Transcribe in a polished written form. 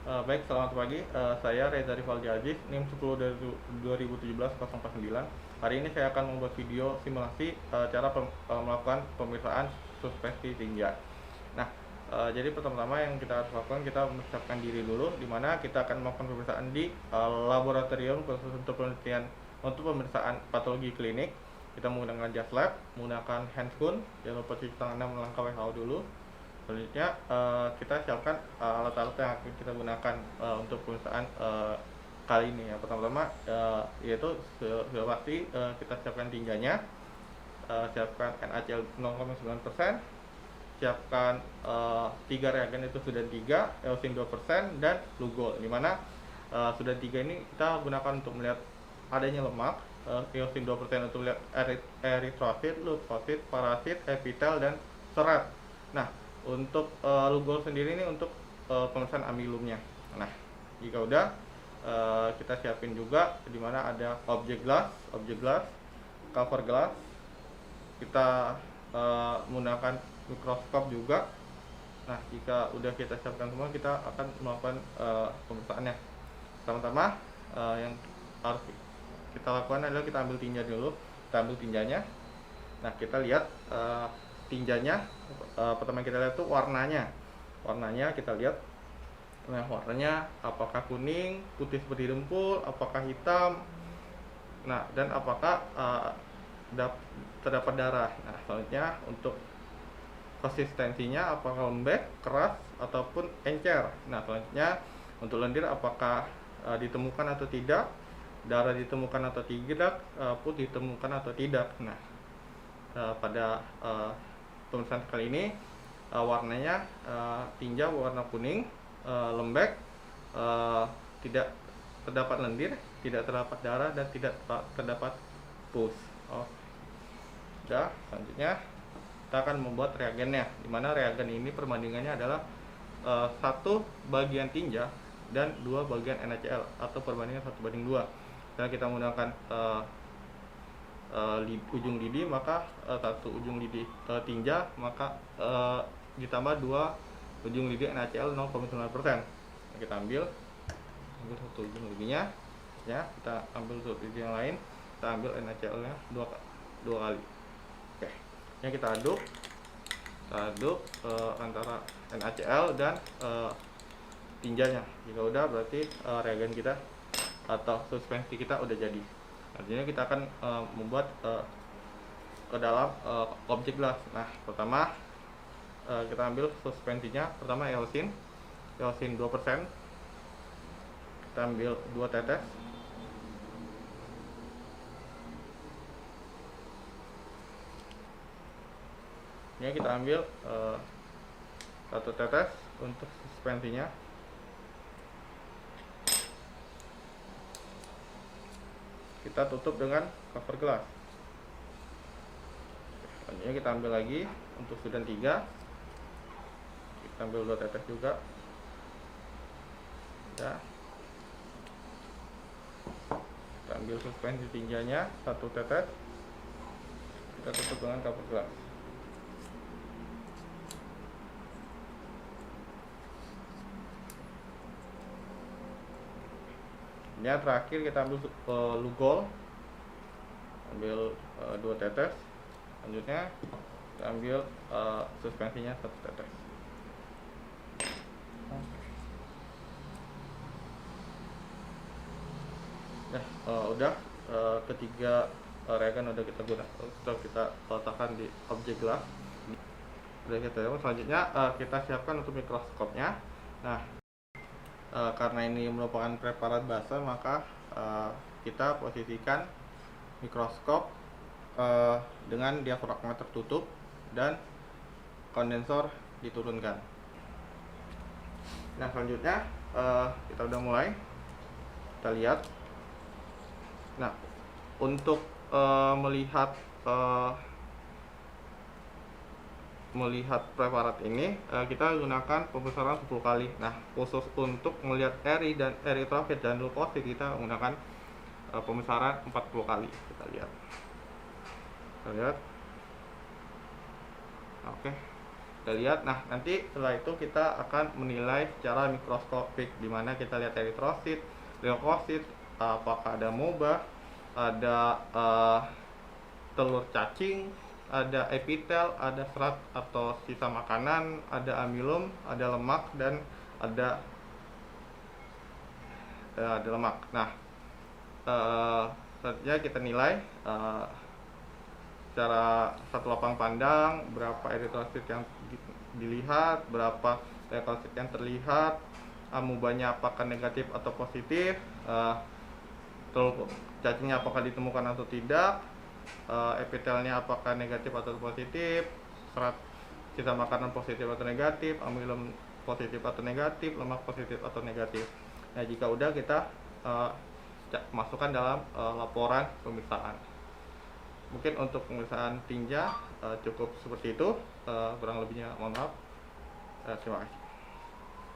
Baik, selamat pagi. Saya Reza Rivaldi Aziz, NIM 10 dari 2017-049. Hari ini saya akan membuat video simulasi cara melakukan pemeriksaan suspensi tinja. Nah, jadi pertama-tama yang kita harus lakukan, kita mempersiapkan diri dulu, di mana kita akan melakukan pemeriksaan di laboratorium khusus untuk penelitian untuk pemeriksaan patologi klinik. Kita menggunakan jas lab, menggunakan handscoon, jangan lupa cuci tangan dan melangkah WHO dulu. Selanjutnya kita siapkan alat-alat yang akan kita gunakan untuk pemeriksaan kali ini. Yang pertama-tama yaitu sudah pasti kita siapkan tinjanya, siapkan NaCl 0,9%, siapkan 3 reagen itu sudah 3, eosin 2%, dan Lugol. Dimana sudah 3 ini kita gunakan untuk melihat adanya lemak, eosin 2% untuk melihat eritrosit, leukosit, parasit, epitel, dan serat. Nah, untuk Lugol sendiri ini untuk pemeriksaan amilumnya. Nah, jika udah kita siapin juga di mana ada objek glass, cover glass. Kita menggunakan mikroskop juga. Nah, jika udah kita siapkan semua, kita akan melakukan pemeriksaannya. Pertama-tama yang harus kita lakukan adalah kita ambil tinja dulu. Kita ambil tinjanya. Nah, kita lihat tinjanya. Pertama kita lihat tuh warnanya kita lihat. Nah, warnanya apakah kuning, putih seperti dempul, apakah hitam, nah, dan apakah terdapat darah. Nah, selanjutnya untuk konsistensinya apakah lembek, keras, ataupun encer. Nah, selanjutnya untuk lendir apakah ditemukan atau tidak, darah ditemukan atau tidak, putih ditemukan atau tidak. Nah, pada pemeriksaan kali ini warnanya tinja warna kuning, lembek, tidak terdapat lendir, tidak terdapat darah, dan tidak terdapat pus. Udah, selanjutnya kita akan membuat reagennya, dimana reagen ini perbandingannya adalah 1 bagian tinja dan 2 bagian NaCl, atau perbandingan 1:2. Karena kita menggunakan ujung lidi, maka 1 ujung lidi tinja, maka ditambah 2 ujung lidi NaCl 0,9%. Kita ambil 1 ujung lidinya, ya, kita ambil 1 lidi yang lain, kita ambil NaCl nya 2 kali. Oke, ini kita aduk antara NaCl dan tinjanya. Jika udah, berarti reagen kita atau suspensi kita udah jadi. Artinya kita akan membuat ke dalam objek glass. Nah, pertama kita ambil suspensinya. Pertama eosin 2%. Kita ambil 2 tetes. Ini kita ambil 1 tetes untuk suspensinya. Kita tutup dengan cover glass. Selanjutnya kita ambil lagi untuk sudan 3. Kita ambil 2 tetes juga, ya. Kita ambil suspensi tinjanya 1 tetes. Kita tutup dengan cover glass. Ini terakhir kita ambil Lugol, ambil 2 tetes. Selanjutnya kita ambil suspensinya 1 tetes. Nah, udah ketiga reagen udah kita letakkan di objek glass. Udah kita lihat. Selanjutnya kita siapkan untuk mikroskopnya. Nah, karena ini merupakan preparat basah, maka kita posisikan mikroskop dengan diafragma tertutup dan kondensor diturunkan. Nah, selanjutnya kita udah mulai. Kita lihat. Nah, untuk melihat preparat ini kita gunakan pembesaran 10 kali. Nah, khusus untuk melihat eri dan eritrosit dan leukosit kita menggunakan pembesaran 40 kali. Kita lihat. Oke. kita lihat. Nah, nanti setelah itu kita akan menilai secara mikroskopik, di mana kita lihat eritrosit, leukosit, apakah ada MOBA, ada telur cacing, ada epitel, ada serat atau sisa makanan, ada amilum, ada lemak, dan ada lemak. Nah, selanjutnya kita nilai secara satu lapang pandang berapa eritrosit yang dilihat, berapa leukosit yang terlihat, amubanya apakah negatif atau positif, telur cacingnya apakah ditemukan atau tidak, epitelnya apakah negatif atau positif, serat sisa makanan positif atau negatif, amilum positif atau negatif, lemak positif atau negatif. Nah, jika udah kita masukkan dalam laporan pemeriksaan. Mungkin untuk pemeriksaan tinja cukup seperti itu, kurang lebihnya mohon maaf. Terima kasih.